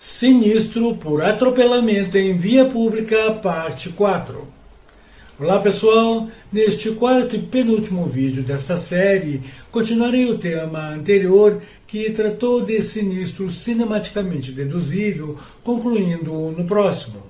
Sinistro por atropelamento em via pública, parte 4. Olá pessoal, neste quarto e penúltimo vídeo desta série, continuarei o tema anterior que tratou de sinistro cinematicamente deduzível, concluindo no próximo.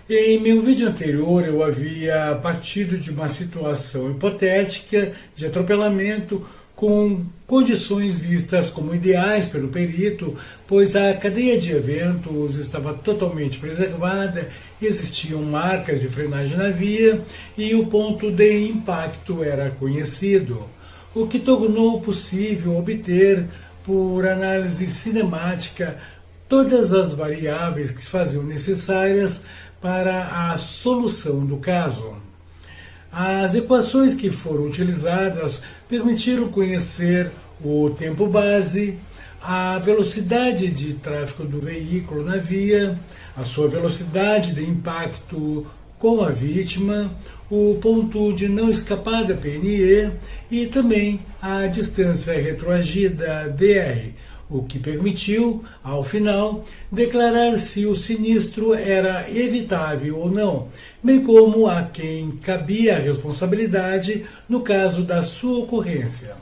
Em meu vídeo anterior eu havia partido de uma situação hipotética de atropelamento com condições vistas como ideais pelo perito, pois a cadeia de eventos estava totalmente preservada, existiam marcas de frenagem na via e o ponto de impacto era conhecido, o que tornou possível obter, por análise cinemática, todas as variáveis que se faziam necessárias para a solução do caso. As equações que foram utilizadas permitiram conhecer o tempo base, a velocidade de tráfego do veículo na via, a sua velocidade de impacto com a vítima, o ponto de não escapada PNE e também a distância retroagida DR, o que permitiu, ao final, declarar se o sinistro era evitável ou não, bem como a quem cabia a responsabilidade no caso da sua ocorrência.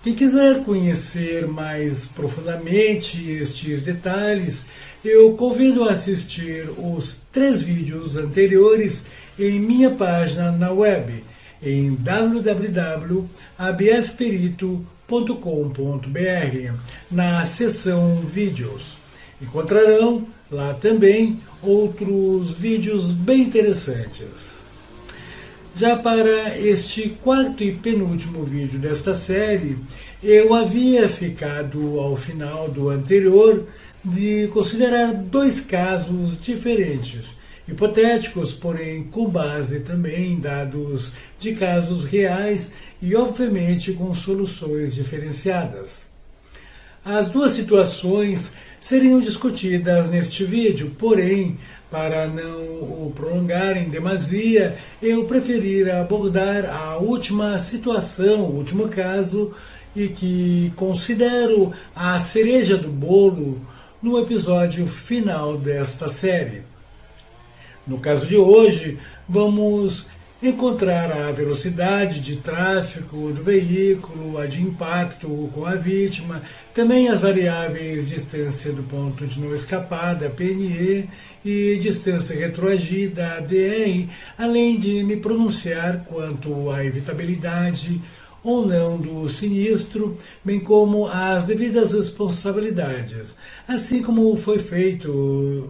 Quem quiser conhecer mais profundamente estes detalhes, eu convido a assistir os 3 vídeos anteriores em minha página na web, em www.abfperito.com.br, na seção Vídeos. Encontrarão lá também outros vídeos bem interessantes. Já para este quarto e penúltimo vídeo desta série, eu havia ficado ao final do anterior de considerar 2 casos diferentes, hipotéticos, porém com base também em dados de casos reais e obviamente com soluções diferenciadas. As 2 situações seriam discutidas neste vídeo, porém, para não o prolongar em demasia, eu preferi abordar a última situação, o último caso, e que considero a cereja do bolo no episódio final desta série. No caso de hoje, vamos encontrar a velocidade de tráfego do veículo, a de impacto com a vítima, também as variáveis distância do ponto de não escapada, PNE, e distância retroagida, DR, além de me pronunciar quanto à evitabilidade ou não do sinistro, bem como as devidas responsabilidades, assim como foi feito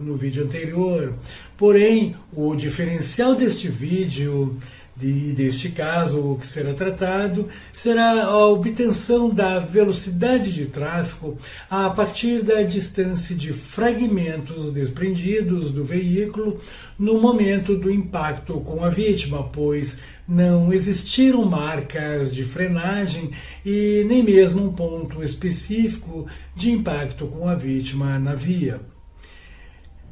no vídeo anterior. Porém, o diferencial deste vídeo, deste caso que será tratado, será a obtenção da velocidade de tráfego a partir da distância de fragmentos desprendidos do veículo no momento do impacto com a vítima, pois não existiram marcas de frenagem e nem mesmo um ponto específico de impacto com a vítima na via.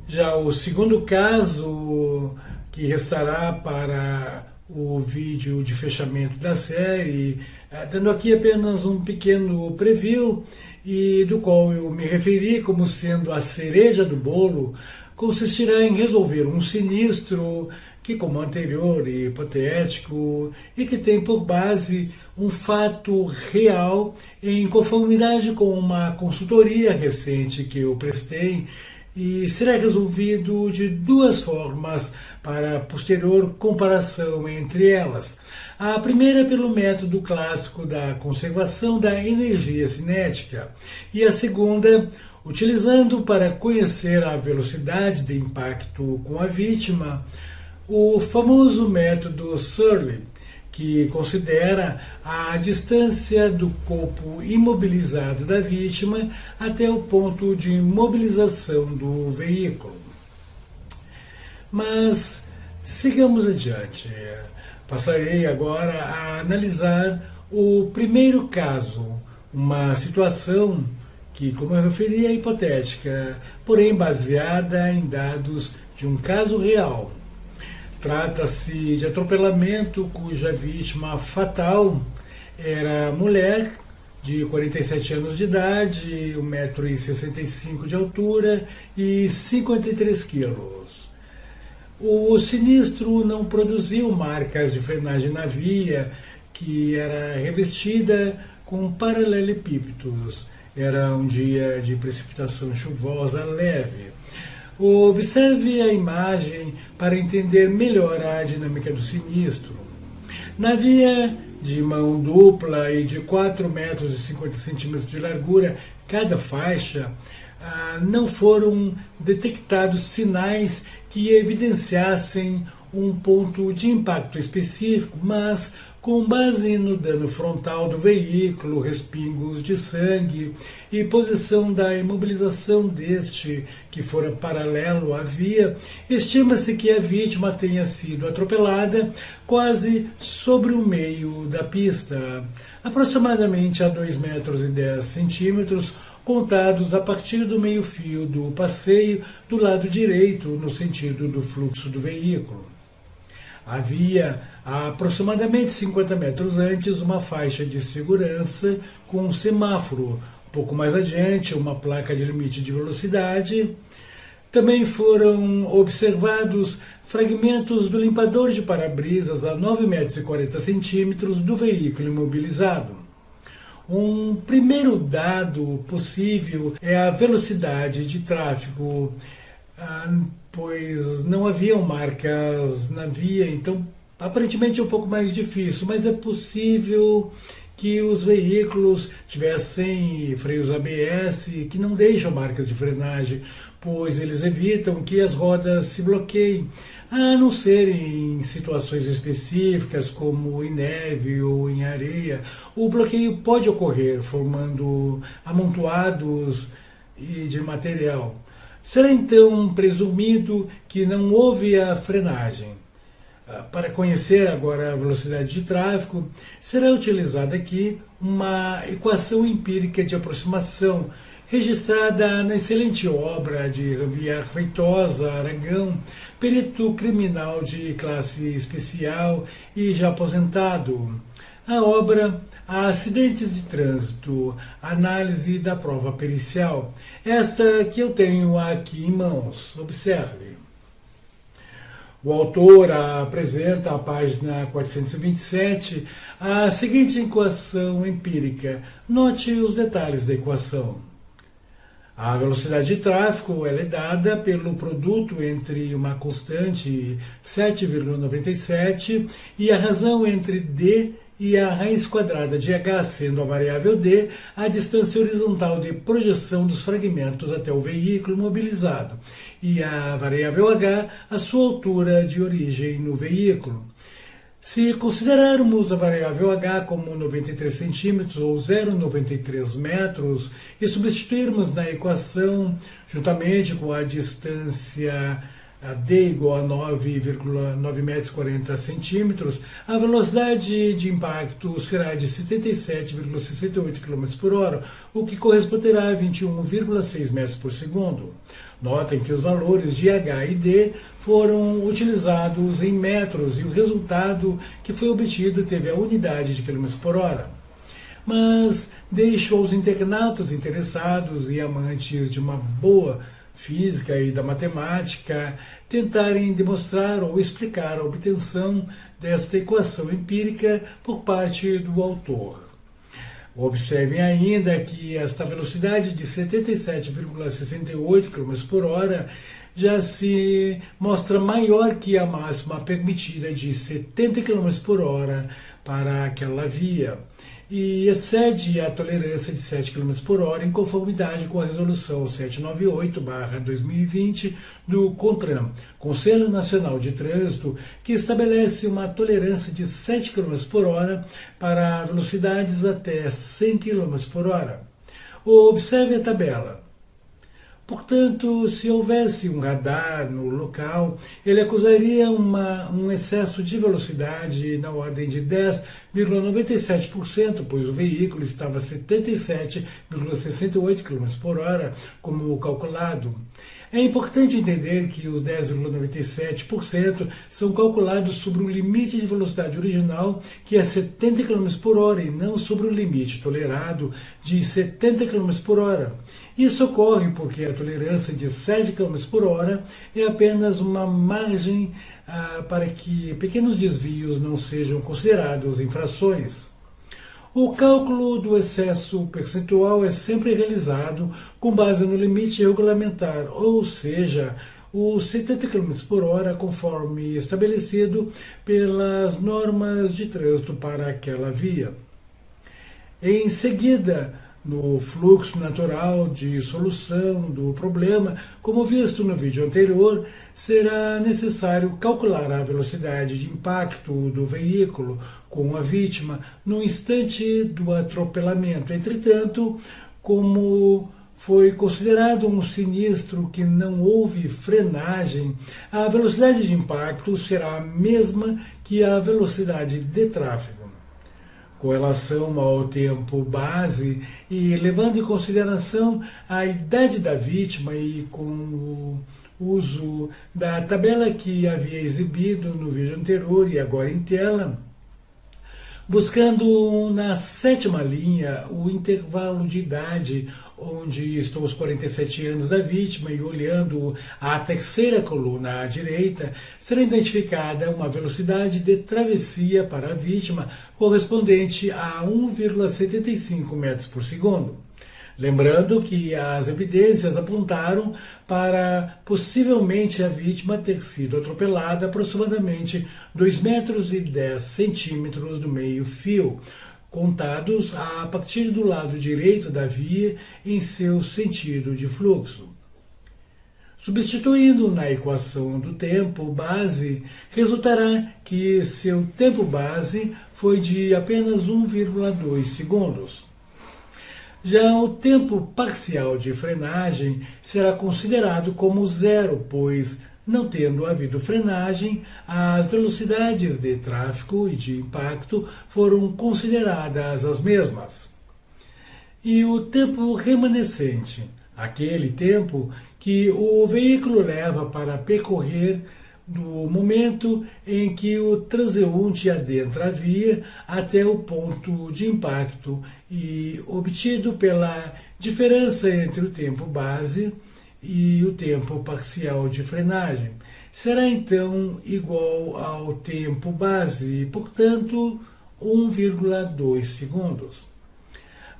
Já o segundo caso, que restará para o vídeo de fechamento da série, dando aqui apenas um pequeno preview, e do qual eu me referi como sendo a cereja do bolo, consistirá em resolver um sinistro que, como anterior e hipotético, e que tem por base um fato real em conformidade com uma consultoria recente que eu prestei, e será resolvido de 2 formas para posterior comparação entre elas. A primeira pelo método clássico da conservação da energia cinética e a segunda utilizando para conhecer a velocidade de impacto com a vítima o famoso método Surley, que considera a distância do corpo imobilizado da vítima até o ponto de mobilização do veículo. Mas sigamos adiante. Passarei agora a analisar o primeiro caso, uma situação que, como eu referi, é hipotética, porém baseada em dados de um caso real. Trata-se de atropelamento cuja vítima fatal era mulher de 47 anos de idade, 1,65 m de altura e 53 quilos. O sinistro não produziu marcas de frenagem na via, que era revestida com paralelepípedos. Era um dia de precipitação chuvosa leve. Observe a imagem para entender melhor a dinâmica do sinistro. Na via de mão dupla e de 4,50 m de largura cada faixa, não foram detectados sinais que evidenciassem um ponto de impacto específico, mas com base no dano frontal do veículo, respingos de sangue e posição da imobilização deste, que fora paralelo à via, estima-se que a vítima tenha sido atropelada quase sobre o meio da pista, aproximadamente a 2,10 m, contados a partir do meio-fio do passeio do lado direito, no sentido do fluxo do veículo. Havia, aproximadamente 50 metros antes, uma faixa de segurança com um semáforo. Um pouco mais adiante, uma placa de limite de velocidade. Também foram observados fragmentos do limpador de para-brisas a 9,40 m do veículo imobilizado. Um primeiro dado possível é a velocidade de tráfego, pois não haviam marcas na via, então aparentemente é um pouco mais difícil, mas é possível que os veículos tivessem freios ABS que não deixam marcas de frenagem, pois eles evitam que as rodas se bloqueiem, a não ser em situações específicas, como em neve ou em areia. O bloqueio pode ocorrer formando amontoados de material. Será então presumido que não houve a frenagem. Para conhecer agora a velocidade de tráfego, será utilizada aqui uma equação empírica de aproximação, registrada na excelente obra de Javier Feitosa Aragão, perito criminal de classe especial e já aposentado. A obra Acidentes de Trânsito, Análise da Prova Pericial, esta que eu tenho aqui em mãos. Observe. O autor apresenta, à página 427, a seguinte equação empírica. Note os detalhes da equação. A velocidade de tráfego ela é dada pelo produto entre uma constante 7,97 e a razão entre d e a raiz quadrada de h, sendo a variável d a distância horizontal de projeção dos fragmentos até o veículo mobilizado, e a variável h a sua altura de origem no veículo. Se considerarmos a variável h como 93 centímetros ou 0,93 metros e substituirmos na equação, juntamente com a distância d igual a 9,940 m, a velocidade de impacto será de 77,68 km por hora, o que corresponderá a 21,6 metros por segundo. Notem que os valores de h e d foram utilizados em metros e o resultado que foi obtido teve a unidade de km por hora. Mas deixo aos internautas interessados e amantes de uma boa física e da matemática tentarem demonstrar ou explicar a obtenção desta equação empírica por parte do autor. Observem ainda que esta velocidade de 77,68 km por hora já se mostra maior que a máxima permitida de 70 km por hora para aquela via e excede a tolerância de 7 km por hora em conformidade com a resolução 798/2020 do CONTRAN, Conselho Nacional de Trânsito, que estabelece uma tolerância de 7 km por hora para velocidades até 100 km por hora. Observe a tabela. Portanto, se houvesse um radar no local, ele acusaria um excesso de velocidade na ordem de 10,97%, pois o veículo estava a 77,68 km por hora, como calculado. É importante entender que os 10,97% são calculados sobre o limite de velocidade original, que é 70 km por hora, e não sobre o limite tolerado de 70 km por hora. Isso ocorre porque a tolerância de 7 km por hora é apenas uma margem para que pequenos desvios não sejam considerados infrações. O cálculo do excesso percentual é sempre realizado com base no limite regulamentar, ou seja, os 70 km por hora, conforme estabelecido pelas normas de trânsito para aquela via. Em seguida, no fluxo natural de solução do problema, como visto no vídeo anterior, será necessário calcular a velocidade de impacto do veículo com a vítima no instante do atropelamento. Entretanto, como foi considerado um sinistro que não houve frenagem, a velocidade de impacto será a mesma que a velocidade de tráfego. Com relação ao tempo base e levando em consideração a idade da vítima e com o uso da tabela que havia exibido no vídeo anterior e agora em tela, buscando na sétima linha o intervalo de idade onde estão os 47 anos da vítima e olhando a terceira coluna à direita, será identificada uma velocidade de travessia para a vítima correspondente a 1,75 metros por segundo. Lembrando que as evidências apontaram para possivelmente a vítima ter sido atropelada aproximadamente 2,10 metros do meio-fio, contados a partir do lado direito da via em seu sentido de fluxo. Substituindo na equação do tempo base, resultará que seu tempo base foi de apenas 1,2 segundos. Já o tempo parcial de frenagem será considerado como zero, pois, não tendo havido frenagem, as velocidades de tráfego e de impacto foram consideradas as mesmas. E o tempo remanescente, aquele tempo que o veículo leva para percorrer do momento em que o transeunte adentra a via até o ponto de impacto e obtido pela diferença entre o tempo base e o tempo parcial de frenagem, será então igual ao tempo base e, portanto, 1,2 segundos.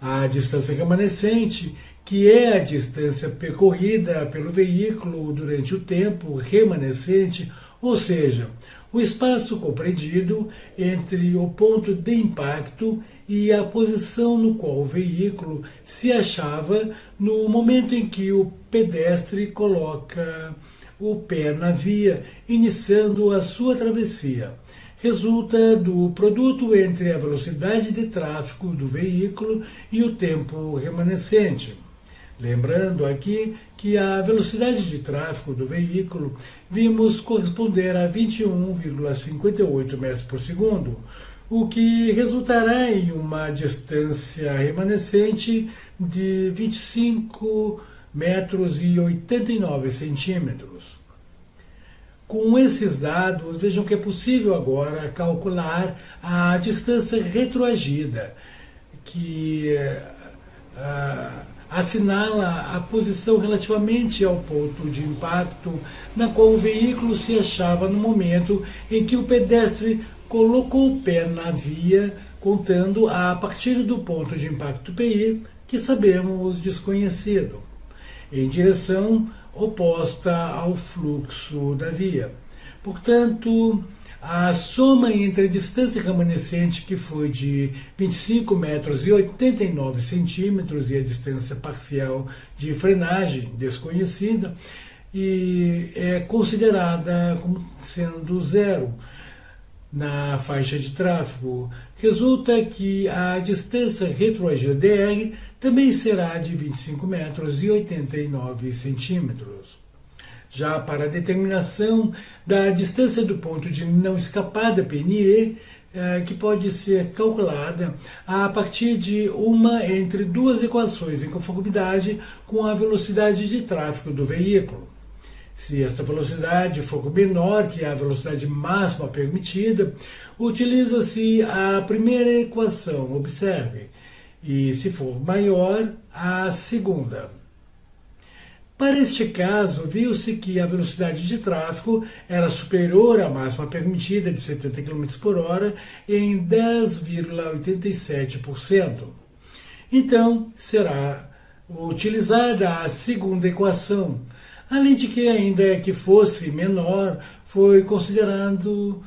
A distância remanescente, que é a distância percorrida pelo veículo durante o tempo remanescente, ou seja, o espaço compreendido entre o ponto de impacto e a posição no qual o veículo se achava no momento em que o pedestre coloca o pé na via, iniciando a sua travessia. Resulta do produto entre a velocidade de tráfego do veículo e o tempo remanescente. Lembrando aqui que a velocidade de tráfego do veículo vimos corresponder a 21,58 metros por segundo, o que resultará em uma distância remanescente de 25 metros e 89 centímetros. Com esses dados, vejam que é possível agora calcular a distância retroagida, que assinala a posição relativamente ao ponto de impacto na qual o veículo se achava no momento em que o pedestre colocou o pé na via, contando a partir do ponto de impacto PI, que sabemos desconhecido, em direção oposta ao fluxo da via. Portanto, a soma entre a distância remanescente, que foi de 25 metros e 89 centímetros, e a distância parcial de frenagem desconhecida, e é considerada como sendo zero na faixa de tráfego, resulta que a distância retroagida DR também será de 25 metros e 89 centímetros. Já para a determinação da distância do ponto de não escapada PNE, que pode ser calculada a partir de uma entre duas equações em conformidade com a velocidade de tráfego do veículo. Se esta velocidade for menor que a velocidade máxima permitida, utiliza-se a primeira equação, observe, e se for maior, a segunda. Para este caso, viu-se que a velocidade de tráfego era superior à máxima permitida de 70 km por hora em 10,87%. Então, será utilizada a segunda equação, além de que, ainda que fosse menor, foi considerado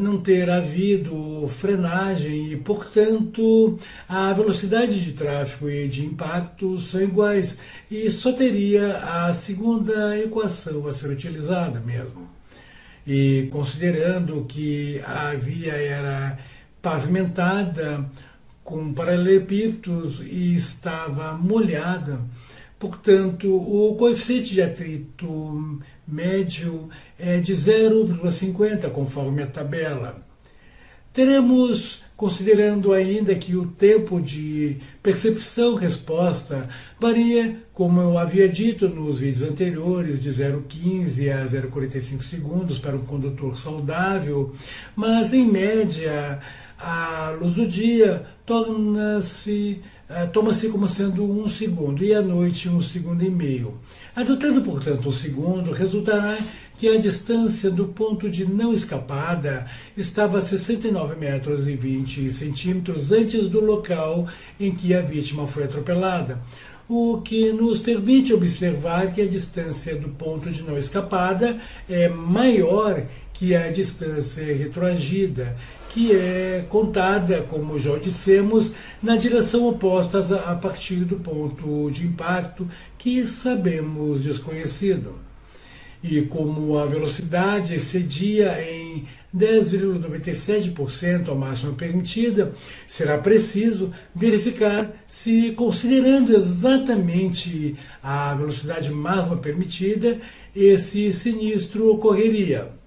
não ter havido frenagem e, portanto, a velocidade de tráfego e de impacto são iguais e só teria a segunda equação a ser utilizada mesmo. E considerando que a via era pavimentada com paralelepípedos e estava molhada, portanto, o coeficiente de atrito médio é de 0,50, conforme a tabela. Teremos, considerando ainda que o tempo de percepção-resposta varia, como eu havia dito nos vídeos anteriores, de 0,15 a 0,45 segundos para um condutor saudável, mas em média a luz do dia toma-se como sendo 1 segundo e à noite 1,5 segundos. Adotando, portanto, 1 segundo, resultará que a distância do ponto de não escapada estava a 69 metros e 20 centímetros antes do local em que a vítima foi atropelada, o que nos permite observar que a distância do ponto de não escapada é maior que a distância retroagida, que é contada, como já dissemos, na direção oposta a partir do ponto de impacto, que sabemos desconhecido. E como a velocidade excedia em 10,97% a máxima permitida, será preciso verificar se, considerando exatamente a velocidade máxima permitida, esse sinistro ocorreria.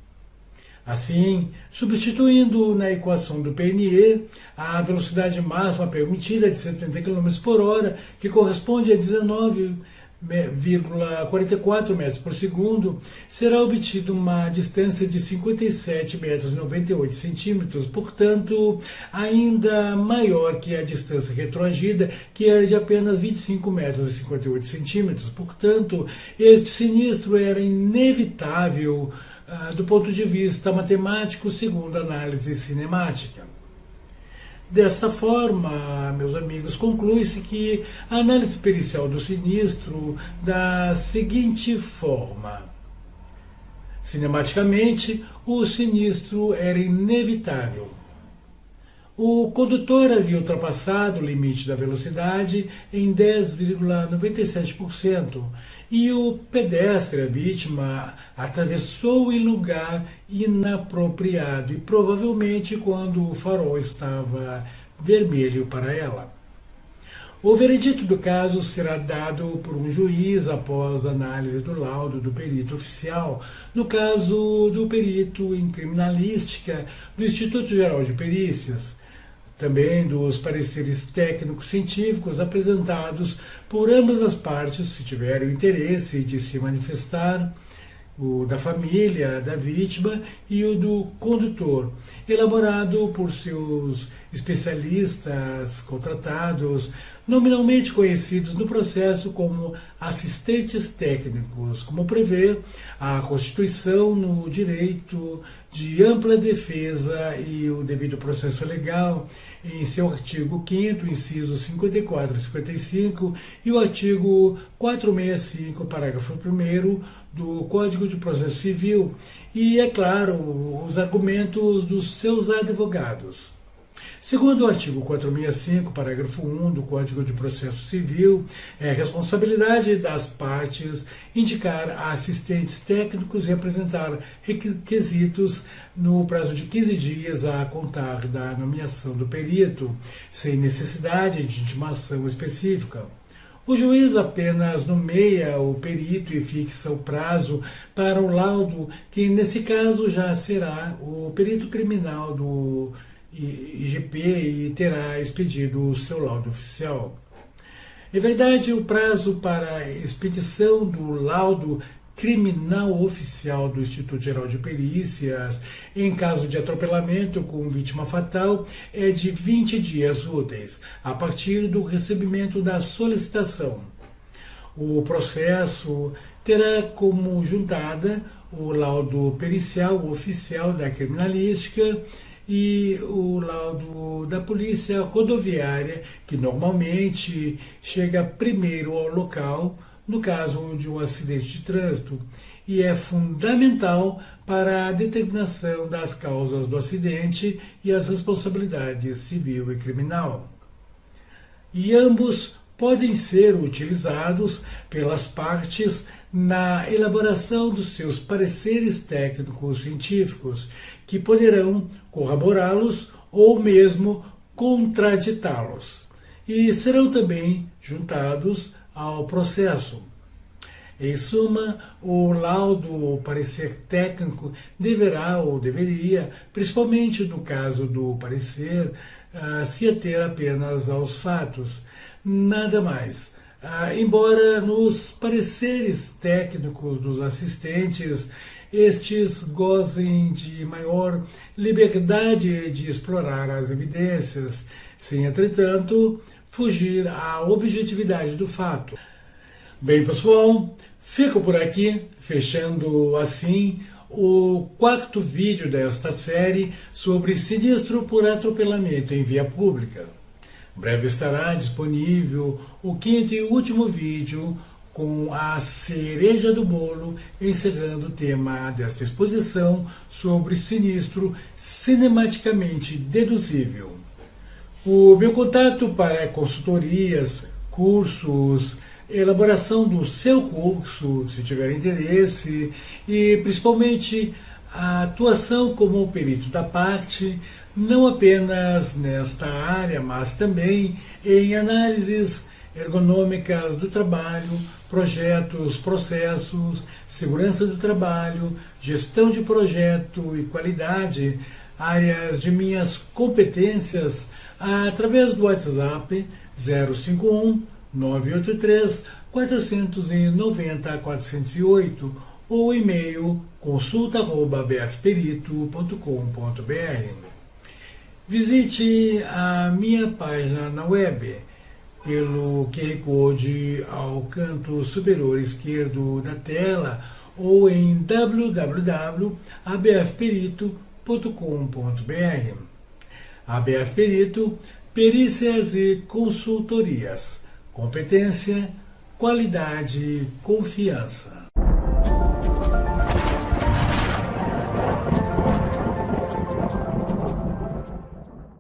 Assim, substituindo na equação do PNE a velocidade máxima permitida de 70 km por hora, que corresponde a 19,44 metros por segundo, será obtida uma distância de 57 metros e 98 centímetros, portanto, ainda maior que a distância retroagida, que era de apenas 25 metros e 58 centímetros. Portanto, este sinistro era inevitável do ponto de vista matemático, segundo a análise cinemática. Desta forma, meus amigos, conclui-se que a análise pericial do sinistro da seguinte forma: cinematicamente, o sinistro era inevitável. O condutor havia ultrapassado o limite da velocidade em 10,97% e o pedestre, a vítima, atravessou em lugar inapropriado e provavelmente quando o farol estava vermelho para ela. O veredito do caso será dado por um juiz após análise do laudo do perito oficial, no caso do perito em criminalística do Instituto Geral de Perícias, também dos pareceres técnicos científicos apresentados por ambas as partes, se tiverem o interesse de se manifestar, o da família da vítima e o do condutor, elaborado por seus especialistas contratados, nominalmente conhecidos no processo como assistentes técnicos, como prevê a Constituição no direito de ampla defesa e o devido processo legal, em seu artigo 5º, incisos 54 e 55, e o artigo 465, parágrafo 1º do Código de Processo Civil, e, é claro, os argumentos dos seus advogados. Segundo o artigo 465, parágrafo 1 do Código de Processo Civil, é responsabilidade das partes indicar assistentes técnicos e apresentar requisitos no prazo de 15 dias a contar da nomeação do perito, sem necessidade de intimação específica. O juiz apenas nomeia o perito e fixa o prazo para o laudo, que nesse caso já será o perito criminal do IGP e terá expedido o seu laudo oficial. Em verdade, o prazo para expedição do laudo criminal oficial do Instituto Geral de Perícias, em caso de atropelamento com vítima fatal, é de 20 dias úteis, a partir do recebimento da solicitação. O processo terá como juntada o laudo pericial oficial da criminalística e o laudo da polícia rodoviária, que normalmente chega primeiro ao local no caso de um acidente de trânsito, e é fundamental para a determinação das causas do acidente e as responsabilidades civil e criminal. E ambos podem ser utilizados pelas partes na elaboração dos seus pareceres técnicos científicos, que poderão corroborá-los ou mesmo contraditá-los, e serão também juntados ao processo. Em suma, o laudo ou parecer técnico deverá ou deveria, principalmente no caso do parecer, se ater apenas aos fatos, nada mais. Embora nos pareceres técnicos dos assistentes estes gozem de maior liberdade de explorar as evidências, sem, entretanto, fugir à objetividade do fato. Bem, pessoal, fico por aqui, fechando assim o 4º vídeo desta série sobre sinistro por atropelamento em via pública. Breve estará disponível o 5º e último vídeo com a cereja do bolo, encerrando o tema desta exposição sobre sinistro cinematicamente deduzível. O meu contato para consultorias, cursos, elaboração do seu curso, se tiver interesse, e principalmente a atuação como perito da parte, não apenas nesta área, mas também em análises ergonômicas do trabalho, projetos, processos, segurança do trabalho, gestão de projeto e qualidade, áreas de minhas competências, através do WhatsApp 051 983 490 408 ou e-mail consulta@bfperito.com.br. Visite a minha página na web pelo QR Code ao canto superior esquerdo da tela ou em www.abfperito.com.br. ABF Perito, perícias e consultorias. Competência, qualidade, confiança.